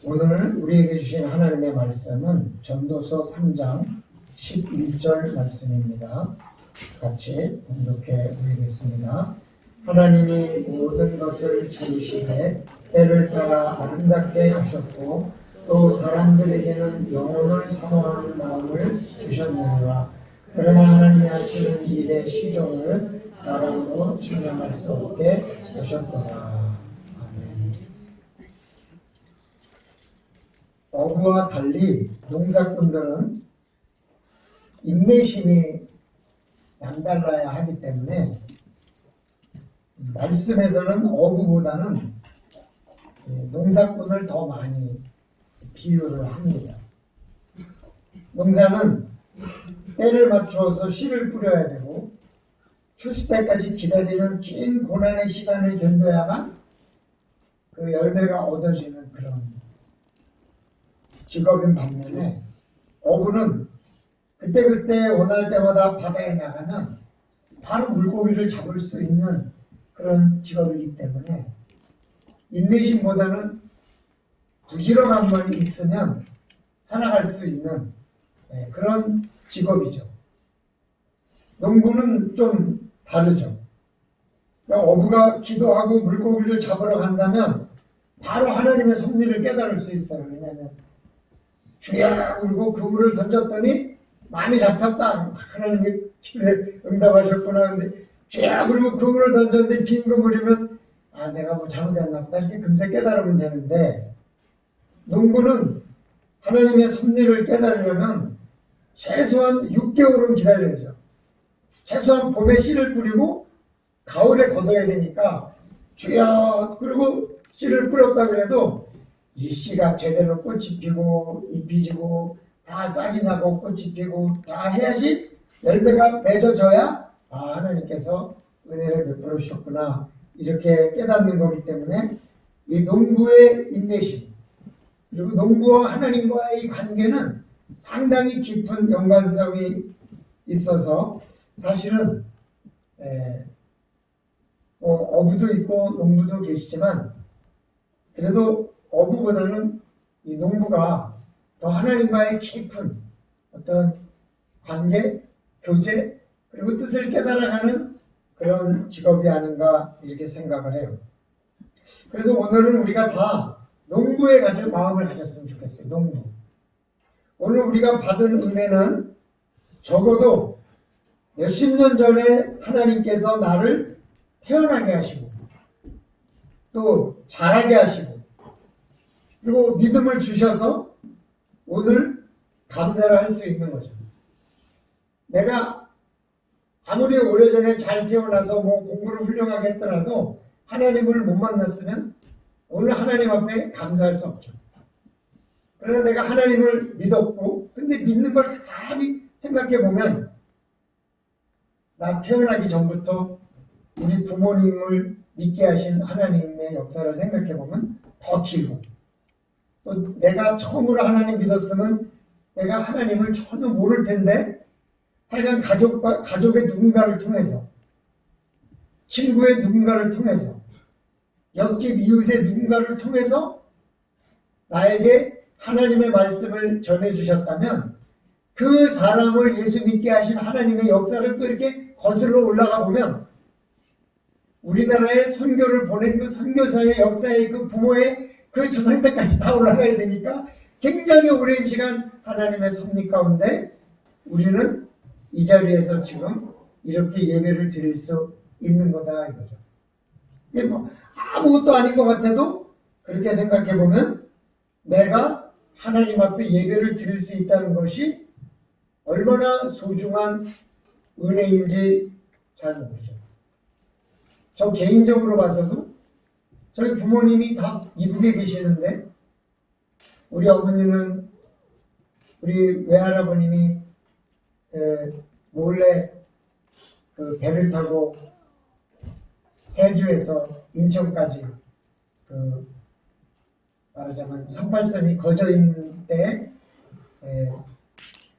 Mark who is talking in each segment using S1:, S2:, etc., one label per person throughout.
S1: 오늘 우리에게 주신 하나님의 말씀은 전도서 3장 11절 말씀입니다. 같이 봉독해 보겠습니다. 하나님이 모든 것을 찾으시되 때를 따라 아름답게 하셨고 또 사람들에게는 영혼을 사모하는 마음을 주셨느니라. 그러나 하나님이 하시는 일의 시종을 사람으로 측량할 수 없게 하셨도다. 어부와 달리 농사꾼들은 인내심이 남달라야 하기 때문에 말씀에서는 어부보다는 농사꾼을 더 많이 비유를 합니다. 농사는 때를 맞추어서 씨를 뿌려야 되고 출수 때까지 기다리는 긴 고난의 시간을 견뎌야만 그 열매가 얻어지는 그런 직업인 반면에 어부는 그때그때 원할 때마다 바다에 나가면 바로 물고기를 잡을 수 있는 그런 직업이기 때문에 인내심보다는 부지런함만 있으면 살아갈 수 있는 그런 직업이죠. 농부는 좀 다르죠. 그러니까 어부가 기도하고 물고기를 잡으러 간다면 바로 하나님의 섭리를 깨달을 수 있어요. 왜냐하면 주야 울고 그물을 던졌더니 많이 잡혔다. 하나님이 기도에 응답하셨구나. 근데 주야 울고 그물을 던졌는데 빈 그물이면 내가 뭐 잘못했나 보다 이렇게 금세 깨달으면 되는데, 농부는 하나님의 섭리를 깨달으려면 최소한 6개월은 기다려야죠. 최소한 봄에 씨를 뿌리고 가을에 걷어야 되니까 주야 그리고 씨를 뿌렸다 그래도 이 씨가 제대로 꽃이 피고 잎이 지고 다 싹이 나고 꽃이 피고 다 해야지 열매가 맺어져야 하나님께서 은혜를 베풀어 주셨구나 이렇게 깨닫는 거기 때문에 이 농부의 인내심 그리고 농부와 하나님과의 관계는 상당히 깊은 연관성이 있어서 사실은 어부도 있고 농부도 계시지만 그래도 어부보다는 이 농부가 더 하나님과의 깊은 어떤 관계, 교제, 그리고 뜻을 깨달아가는 그런 직업이 아닌가 이렇게 생각을 해요. 그래서 오늘은 우리가 다 농부에 마음을 가졌으면 좋겠어요. 농부. 오늘 우리가 받은 은혜는 적어도 몇십 년 전에 하나님께서 나를 태어나게 하시고 또 자라게 하시고 그리고 믿음을 주셔서 오늘 감사를 할 수 있는 거죠. 내가 아무리 오래전에 잘 태어나서 뭐 공부를 훌륭하게 했더라도 하나님을 못 만났으면 오늘 하나님 앞에 감사할 수 없죠. 그러나 내가 하나님을 믿었고 근데 믿는 걸 가만히 생각해 보면 나 태어나기 전부터 우리 부모님을 믿게 하신 하나님의 역사를 생각해 보면 더 길고 또 내가 처음으로 하나님 믿었으면 내가 하나님을 전혀 모를 텐데 하여간 가족의 누군가를 통해서 친구의 누군가를 통해서 옆집 이웃의 누군가를 통해서 나에게 하나님의 말씀을 전해주셨다면 그 사람을 예수 믿게 하신 하나님의 역사를 또 이렇게 거슬러 올라가 보면 우리나라에 선교를 보낸 그 선교사의 역사의 그 부모의 그 조상들까지 다 올라가야 되니까 굉장히 오랜 시간 하나님의 섭리 가운데 우리는 이 자리에서 지금 이렇게 예배를 드릴 수 있는 거다 이거죠. 이게 뭐 아무것도 아닌 것 같아도 그렇게 생각해 보면 내가 하나님 앞에 예배를 드릴 수 있다는 것이 얼마나 소중한 은혜인지 잘 모르죠. 저 개인적으로 봐서도 저희 부모님이 다 이북에 계시는데 우리 어머니는 우리 외할아버님이 몰래 그 배를 타고 해주에서 인천까지 그 말하자면 38선이 거저 있는 때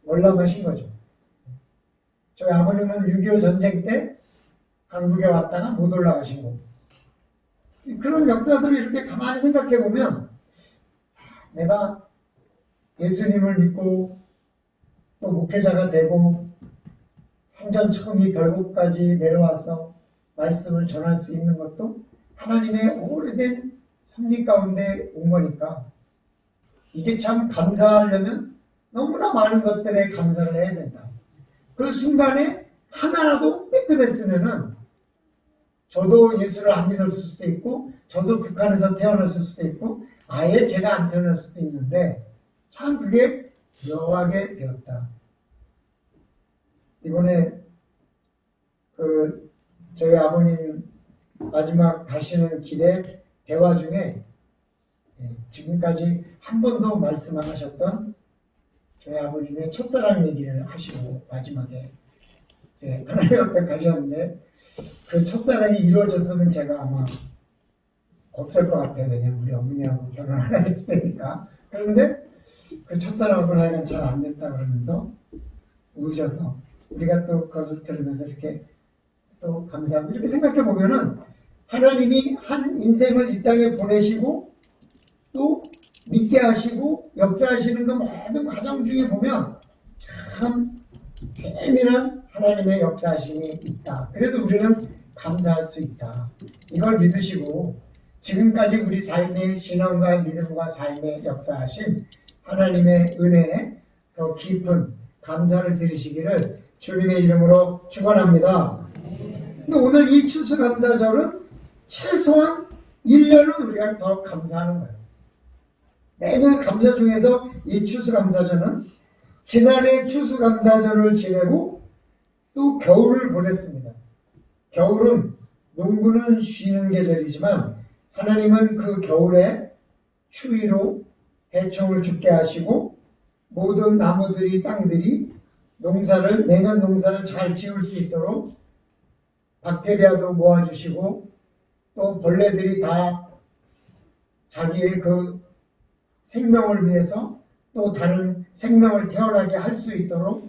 S1: 월남하신 거죠. 저희 아버님은 6.25 전쟁 때 한국에 왔다가 못 올라가신 거고 그런 역사들을 이렇게 가만히 생각해 보면 내가 예수님을 믿고 또 목회자가 되고 생전 처음 이 별곡까지 내려와서 말씀을 전할 수 있는 것도 하나님의 오래된 섭리 가운데 온 거니까 이게 참 감사하려면 너무나 많은 것들에 감사를 해야 된다. 그 순간에 하나라도 삐끗했으면은 저도 예수를 안 믿었을 수도 있고 저도 북한에서 태어났을 수도 있고 아예 제가 안 태어났을 수도 있는데 참 그게 묘하게 되었다. 이번에 저희 아버님 마지막 가시는 길에 대화 중에 지금까지 한 번도 말씀 안 하셨던 저희 아버님의 첫사랑 얘기를 하시고 마지막에 하나님 앞에 가셨는데 그 첫사랑이 이루어졌으면 제가 아마 없을 것 같아요. 왜냐면 우리 어머니하고 결혼 안 하셨을 테니까. 그런데 그 첫사랑하고는 하여간 잘 안 됐다 그러면서 우셔서 우리가 또 그것을 들으면서 이렇게 또 감사합니다. 이렇게 생각해 보면은 하나님이 한 인생을 이 땅에 보내시고 또 믿게 하시고 역사하시는 그 모든 과정 중에 보면 참 세밀한 하나님의 역사하심이 있다. 그래서 우리는 감사할 수 있다. 이걸 믿으시고 지금까지 우리 삶의 신앙과 믿음과 삶의 역사하신 하나님의 은혜에 더 깊은 감사를 드리시기를 주님의 이름으로 축원합니다. 근데 오늘 이 추수감사절은 최소한 1년은 우리가 더 감사하는 거예요. 매년 감사 중에서 이 추수감사절은 지난해 추수감사절을 지내고 또 겨울을 보냈습니다. 겨울은 농부는 쉬는 계절이지만 하나님은 그 겨울에 추위로 해충을 죽게 하시고 모든 나무들이 땅들이 매년 농사를 잘 지을 수 있도록 박테리아도 모아주시고 또 벌레들이 다 자기의 그 생명을 위해서 또 다른 생명을 태어나게 할 수 있도록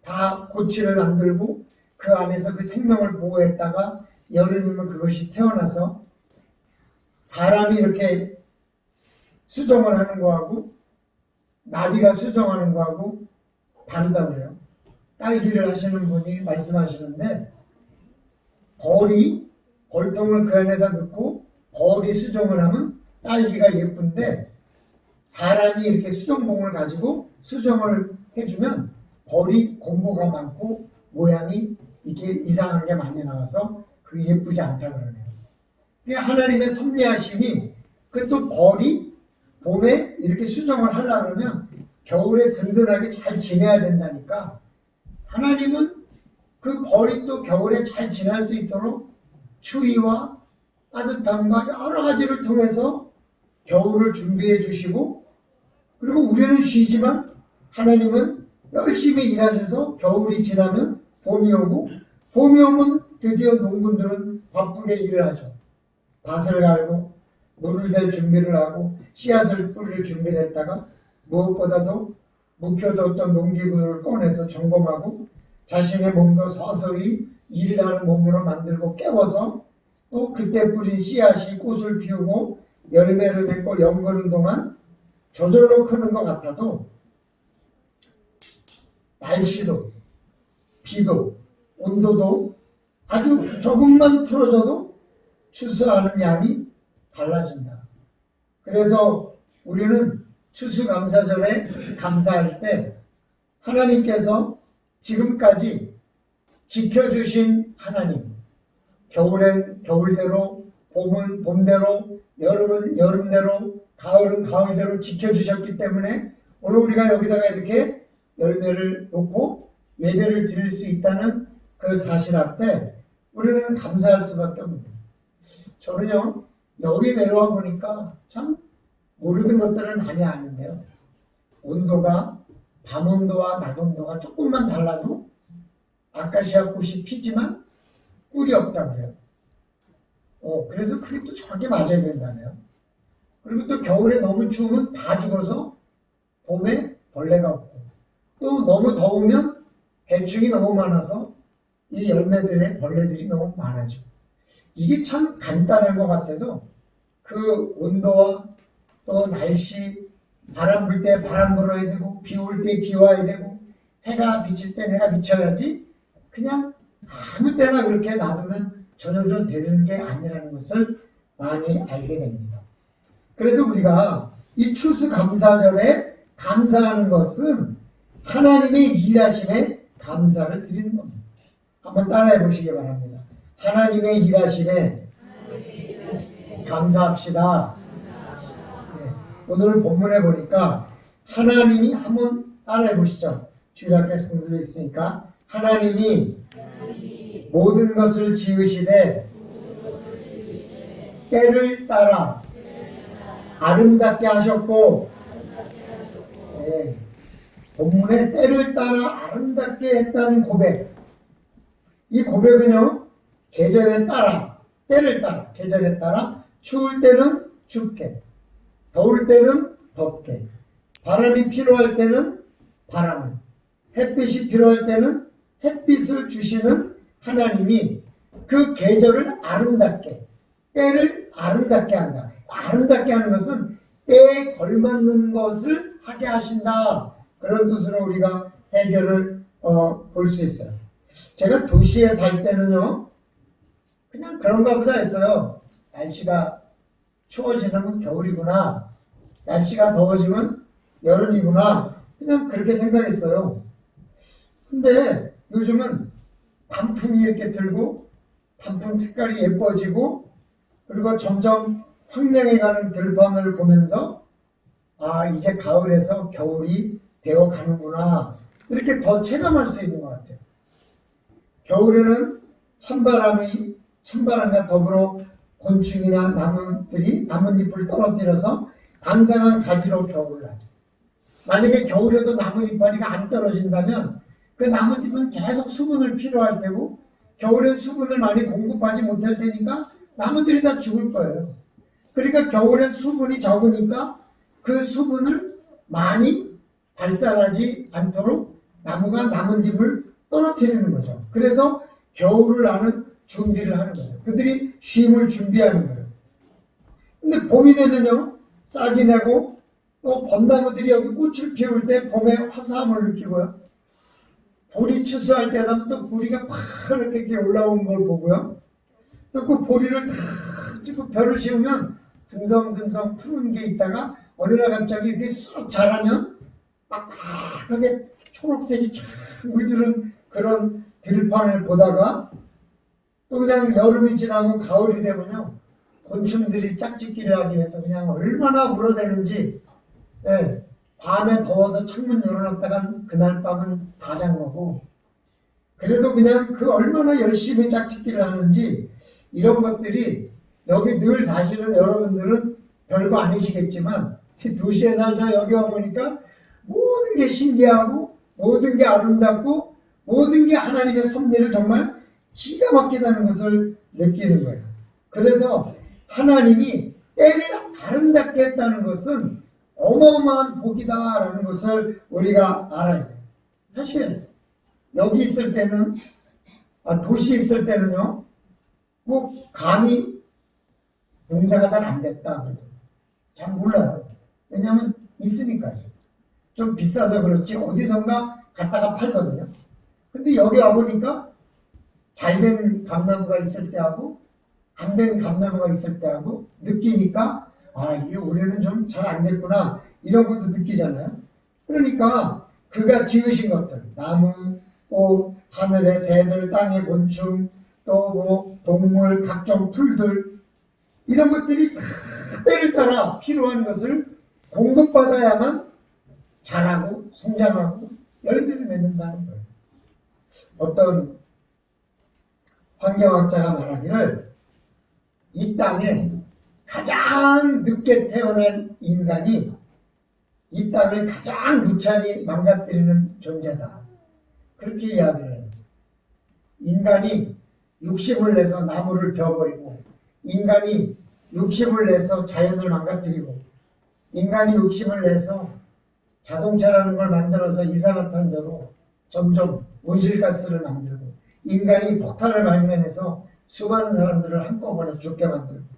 S1: 다 고치를 만들고 그 안에서 그 생명을 보호했다가 여름이면 그것이 태어나서 사람이 이렇게 수정을 하는 거하고 나비가 수정하는 거하고 다르다고 그래요. 딸기를 하시는 분이 말씀하시는데 벌통을 그 안에다 넣고 벌이 수정을 하면 딸기가 예쁜데 사람이 이렇게 수정봉을 가지고 수정을 해주면 벌이 공보가 많고 모양이 이게 이상한 게 많이 나와서 그게 예쁘지 않다 그러네요. 하나님의 섭리하심이 그 또 벌이 봄에 이렇게 수정을 하려고 그러면 겨울에 든든하게 잘 지내야 된다니까 하나님은 그 벌이 또 겨울에 잘 지낼 수 있도록 추위와 따뜻함과 여러 가지를 통해서 겨울을 준비해 주시고 그리고 우리는 쉬지만 하나님은 열심히 일하셔서 겨울이 지나면 봄이 오고 봄이 오면 드디어 농군들은 바쁘게 일을 하죠. 밭을 갈고 물을 댈 준비를 하고 씨앗을 뿌릴 준비를 했다가 무엇보다도 묵혀뒀던 농기구를 꺼내서 점검하고 자신의 몸도 서서히 일을 하는 몸으로 만들고 깨워서 또 그때 뿌린 씨앗이 꽃을 피우고 열매를 맺고 연거는 동안 저절로 크는 것 같아도 날씨도 비도 온도도 아주 조금만 틀어져도 추수하는 양이 달라진다. 그래서 우리는 추수감사절에 감사할 때 하나님께서 지금까지 지켜주신 하나님, 겨울엔 겨울대로, 봄은 봄대로, 여름은 여름대로, 가을은 가을대로 지켜주셨기 때문에 오늘 우리가 여기다가 이렇게 열매를 놓고 예배를 드릴 수 있다는 그 사실 앞에 우리는 감사할 수밖에 없습니다. 저는요 여기 내려와 보니까 참 모르는 것들을 많이 아는데요. 온도가 밤 온도와 낮 온도가 조금만 달라도 아카시아 꽃이 피지만 꿀이 없다 그래요. 그래서 그게 또 정확히 맞아야 된다네요. 그리고 또 겨울에 너무 추우면 다 죽어서 봄에 벌레가 없고 또 너무 더우면 해충이 너무 많아서 이 열매들의 벌레들이 너무 많아지고 이게 참 간단한 것 같아도 그 온도와 또 날씨 바람 불 때 바람 불어야 되고 비 올 때 비 와야 되고 해가 비칠 때 해가 비쳐야지 그냥 아무 때나 그렇게 놔두면 전혀 되는 게 아니라는 것을 많이 알게 됩니다. 그래서 우리가 이 추수감사절에 감사하는 것은 하나님의 일하심에 감사를 드리는 겁니다. 한번 따라해 보시기 바랍니다. 하나님의 일하심에 감사합시다. 네, 오늘 본문에 보니까 하나님이 한번 따라해 보시죠. 주일학교에서 공부되어 있으니까 하나님이 모든 것을 지으시되 때를 따라 아름답게 하셨고, 네, 본문에 때를 따라 아름답게 했다는 고백. 이 고백은요, 계절에 따라, 때를 따라, 계절에 따라 추울 때는 춥게, 더울 때는 덥게, 바람이 필요할 때는 바람을, 햇빛이 필요할 때는 햇빛을 주시는 하나님이 그 계절을 아름답게, 때를 아름답게 한다. 아름답게 하는 것은 때에 걸맞는 것을 하게 하신다. 그런 뜻으로 우리가 해결을 볼 수 있어요. 제가 도시에 살 때는요, 그냥 그런가 보다 했어요. 날씨가 추워지면 겨울이구나, 날씨가 더워지면 여름이구나, 그냥 그렇게 생각했어요. 근데 요즘은 단풍이 이렇게 들고 단풍 색깔이 예뻐지고 그리고 점점 황량해가는 들판을 보면서 아, 이제 가을에서 겨울이 되어 가는구나, 이렇게 더 체감할 수 있는 것 같아요. 겨울에는 찬바람과 더불어 곤충이나 나무들이 나뭇잎을 떨어뜨려서 앙상한 가지로 겨울을 하죠. 만약에 겨울에도 나뭇잎파리가 안 떨어진다면 그 나뭇잎은 계속 수분을 필요할 테고 겨울엔 수분을 많이 공급하지 못할 테니까 나무들이 다 죽을 거예요. 그러니까 겨울엔 수분이 적으니까 그 수분을 많이 발산하지 않도록 나무가 나뭇잎을 떨어뜨리는 거죠. 그래서 겨울을 나는 준비를 하는 거예요. 그들이 쉼을 준비하는 거예요. 근데 봄이 되면요, 싹이 내고 또 벚나무들이 여기 꽃을 피울 때 봄의 화사함을 느끼고요, 보리 추수할 때 되면 또 보리가 파랗게 이렇게 올라온 걸 보고요, 또 그 보리를 다 찍고 벼를 씌우면 듬성듬성 푸른 게 있다가 어느 날 갑자기 이게 쑥 자라면 빡빡하게 초록색이 쫙 물들은 그런 들판을 보다가 또 그냥 여름이 지나고 가을이 되면요, 곤충들이 짝짓기를 하기 위해서 그냥 얼마나 울어대는지, 예, 밤에 더워서 창문 열어놨다가 그날 밤은 다 잠그고, 그래도 그냥 그 얼마나 열심히 짝짓기를 하는지, 이런 것들이 여기 늘 사시는 여러분들은 별거 아니시겠지만 도시에 살다 여기 와보니까 모든 게 신기하고 모든 게 아름답고 모든 게 하나님의 섭리를 정말 기가 막히다는 것을 느끼는 거예요. 그래서 하나님이 때를 아름답게 했다는 것은 어마어마한 복이다라는 것을 우리가 알아야 돼요. 사실 여기 있을 때는, 도시에 있을 때는요, 뭐 감히 농사가 잘 안 됐다, 잘 몰라요. 왜냐하면 있으니까요. 좀 비싸서 그렇지 어디선가 갖다가 팔거든요. 근데 여기 와보니까 잘된 감나무가 있을 때하고 안 된 감나무가 있을 때하고 느끼니까 아, 이게 올해는 좀 잘 안 됐구나, 이런 것도 느끼잖아요. 그러니까 그가 지으신 것들, 나무, 꽃, 하늘의 새들, 땅의 곤충, 또 뭐 동물, 각종 풀들, 이런 것들이 다 때를 따라 필요한 것을 공급받아야만 자라고 성장하고 열매를 맺는다는 거예요. 어떤 환경학자가 말하기를 이 땅에 가장 늦게 태어난 인간이 이 땅을 가장 무참히 망가뜨리는 존재다, 그렇게 이야기를 해요. 인간이 욕심을 내서 나무를 베어버리고, 인간이 욕심을 내서 자연을 망가뜨리고, 인간이 욕심을 내서 자동차라는 걸 만들어서 이산화탄소로 점점 온실가스를 만들고, 인간이 폭탄을 발명해서 수많은 사람들을 한꺼번에 죽게 만들고,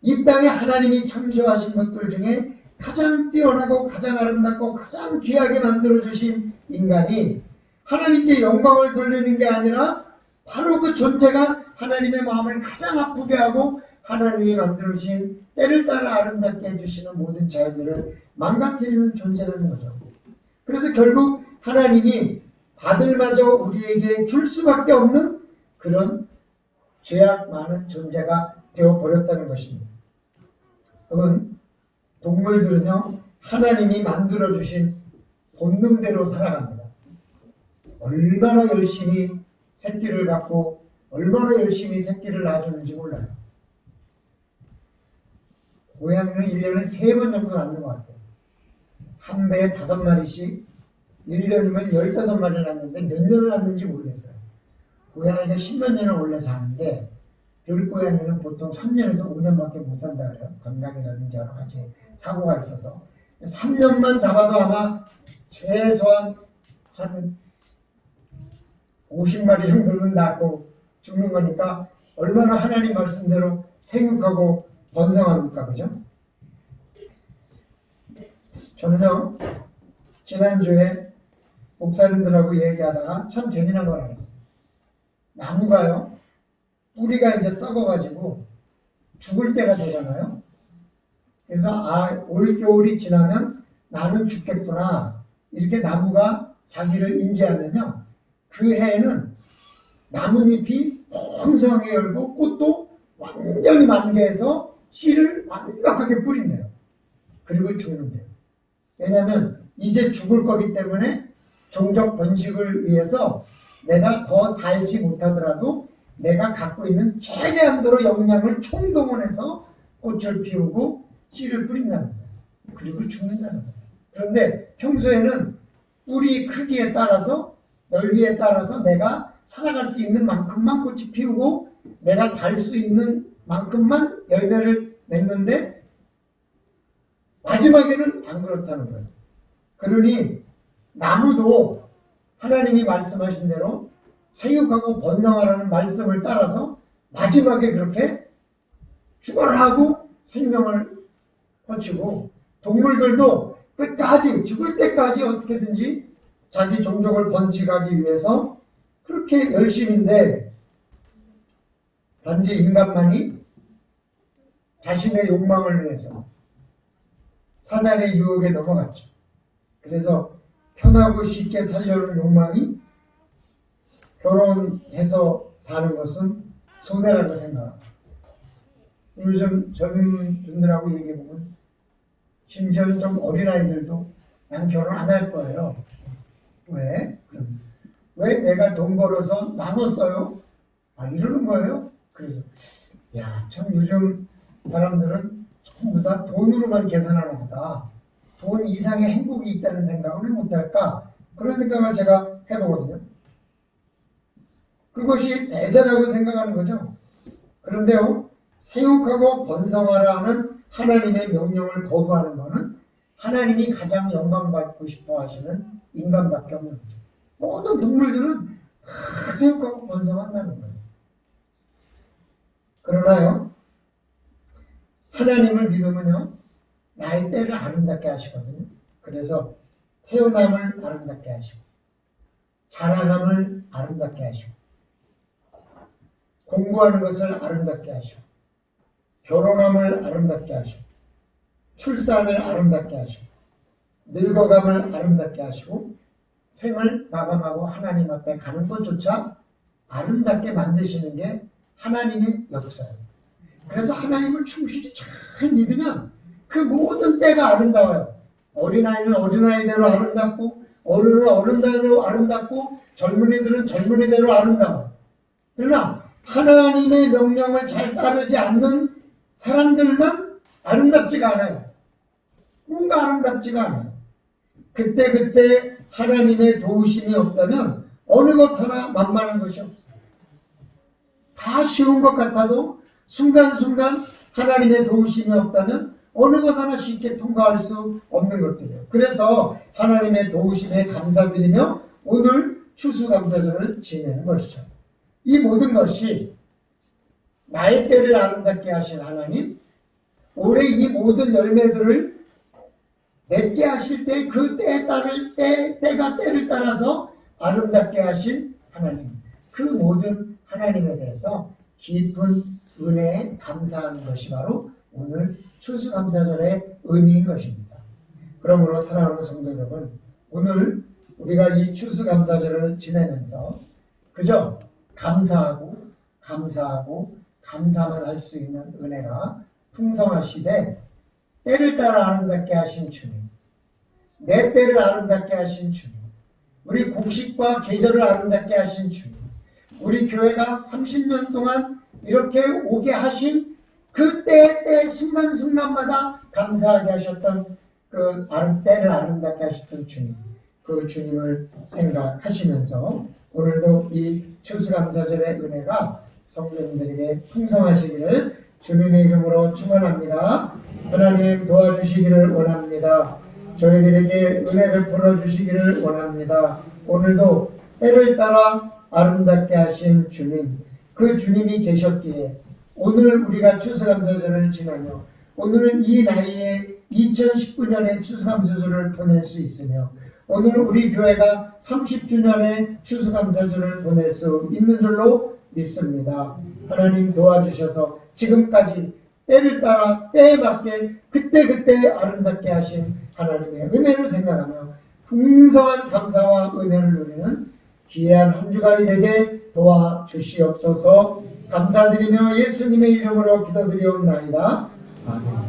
S1: 이 땅에 하나님이 창조하신 것들 중에 가장 뛰어나고 가장 아름답고 가장 귀하게 만들어주신 인간이 하나님께 영광을 돌리는 게 아니라 바로 그 존재가 하나님의 마음을 가장 아프게 하고 하나님이 만들어주신 때를 따라 아름답게 해주시는 모든 자연들을 망가뜨리는 존재라는 거죠. 그래서 결국 하나님이 아들마저 우리에게 줄 수밖에 없는 그런 죄악 많은 존재가 되어버렸다는 것입니다. 여러분, 동물들은요, 하나님이 만들어주신 본능대로 살아갑니다. 얼마나 열심히 새끼를 갖고 얼마나 열심히 새끼를 낳아주는지 몰라요. 고양이는 1년에 3번 정도 낳는 것 같아요. 한 배에 5마리씩 1년이면 15마리 낳는데 몇 년을 낳는지 모르겠어요. 고양이가 10몇 년을 원래 사는데 들고양이는 보통 3년에서 5년밖에 못 산다 그래요. 건강이라든지 여러 가지 사고가 있어서 3년만 잡아도 아마 최소한 한 50마리 정도는 낳고 죽는 거니까 얼마나 하나님 말씀대로 생육하고 번성합니까? 그죠? 저는요, 지난주에 목사님들하고 얘기하다가 참 재미난 걸 알았어요. 나무가요, 뿌리가 이제 썩어가지고 죽을 때가 되잖아요. 그래서 올겨울이 지나면 나는 죽겠구나, 이렇게 나무가 자기를 인지하면요, 그 해에는 나뭇잎이 풍성하게 열고 꽃도 완전히 만개해서 씨를 완벽하게 뿌린대요. 그리고 죽는대요. 왜냐하면 이제 죽을 거기 때문에 종족 번식을 위해서 내가 더 살지 못하더라도 내가 갖고 있는 최대한도로 역량을 총동원해서 꽃을 피우고 씨를 뿌린다는 거예요. 그리고 죽는다는 거예요. 그런데 평소에는 뿌리 크기에 따라서 넓이에 따라서 내가 살아갈 수 있는 만큼만 꽃이 피우고 내가 달 수 있는 만큼만 열매를 맺는데 마지막에는 안 그렇다는 거예요. 그러니 나무도 하나님이 말씀하신 대로 생육하고 번성하라는 말씀을 따라서 마지막에 그렇게 죽어라 하고 생명을 거치고, 동물들도 끝까지 죽을 때까지 어떻게든지 자기 종족을 번식하기 위해서 그렇게 열심인데, 단지 인간만이 자신의 욕망을 위해서 사단의 유혹에 넘어갔죠. 그래서 편하고 쉽게 살려는 욕망이 결혼해서 사는 것은 손해라고 생각합니다. 요즘 젊은 분들하고 얘기해보면 심지어는 좀 어린아이들도 난 결혼 안 할 거예요. 왜? 왜 내가 돈 벌어서 나눴어요? 이러는 거예요. 그래서 참 요즘 사람들은 전부 다 돈으로만 계산하나 보다. 돈 이상의 행복이 있다는 생각을 못할까? 그런 생각을 제가 해보거든요. 그것이 대세라고 생각하는 거죠. 그런데요, 생육하고 번성하라는 하나님의 명령을 거부하는 것은 하나님이 가장 영광받고 싶어 하시는 인간밖에 없는 거죠. 모든 동물들은 다 생육하고 번성한다는 거예요. 그러나요, 하나님을 믿으면요, 나의 때를 아름답게 하시거든요. 그래서 태어남을 아름답게 하시고, 자라남을 아름답게 하시고, 공부하는 것을 아름답게 하시고, 결혼함을 아름답게 하시고, 출산을 아름답게 하시고, 늙어감을 아름답게 하시고, 생을 마감하고 하나님 앞에 가는 것조차 아름답게 만드시는 게 하나님의 역사예요. 그래서 하나님을 충실히 잘 믿으면 그 모든 때가 아름다워요. 어린아이는 어린아이대로 아름답고, 어른은 어른대로 아름답고, 젊은이들은 젊은이대로 아름다워요. 그러나 하나님의 명령을 잘 따르지 않는 사람들만 아름답지가 않아요. 뭔가 아름답지가 않아요. 그때 하나님의 도우심이 없다면 어느 것 하나 만만한 것이 없어요. 다 쉬운 것 같아도 순간순간 하나님의 도우심이 없다면 어느 것 하나 쉽게 통과할 수 없는 것들이에요. 그래서 하나님의 도우심에 감사드리며 오늘 추수감사절을 지내는 것이죠. 이 모든 것이 나의 때를 아름답게 하신 하나님, 올해 이 모든 열매들을 맺게 하실 때 그 때에 따를 때가 때를 따라서 아름답게 하신 하나님, 그 모든 하나님에 대해서 깊은 은혜에 감사하는 것이 바로 오늘 추수감사절의 의미인 것입니다. 그러므로 사랑하는 성도 여러분, 오늘 우리가 이 추수감사절을 지내면서 그저 감사하고 감사만 할 수 있는 은혜가 풍성하시되 때를 따라 아름답게 하신 주님, 내 때를 아름답게 하신 주님, 우리 곡식과 계절을 아름답게 하신 주님, 우리 교회가 30년 동안 이렇게 오게 하신 그 때 순간순간마다 감사하게 하셨던 그 때를 아름답게 하셨던 주님, 그 주님을 생각하시면서 오늘도 이 추수감사절의 은혜가 성도님들에게 풍성하시기를 주님의 이름으로 축원합니다. 하나님 도와주시기를 원합니다. 저희들에게 은혜 베풀어 주시기를 원합니다. 오늘도 때를 따라 아름답게 하신 주님, 그 주님이 계셨기에 오늘 우리가 추수감사절을 지나며 오늘 이 나이에 2019년의 추수감사절을 보낼 수 있으며 오늘 우리 교회가 30주년의 추수감사절을 보낼 수 있는 줄로 믿습니다. 하나님 도와주셔서 지금까지 때를 따라 때에 맞게 그때 아름답게 하신 하나님의 은혜를 생각하며 풍성한 감사와 은혜를 누리는 귀한 한 주간이 되게 도와주시옵소서. 감사드리며 예수님의 이름으로 기도드리옵나이다. 아멘.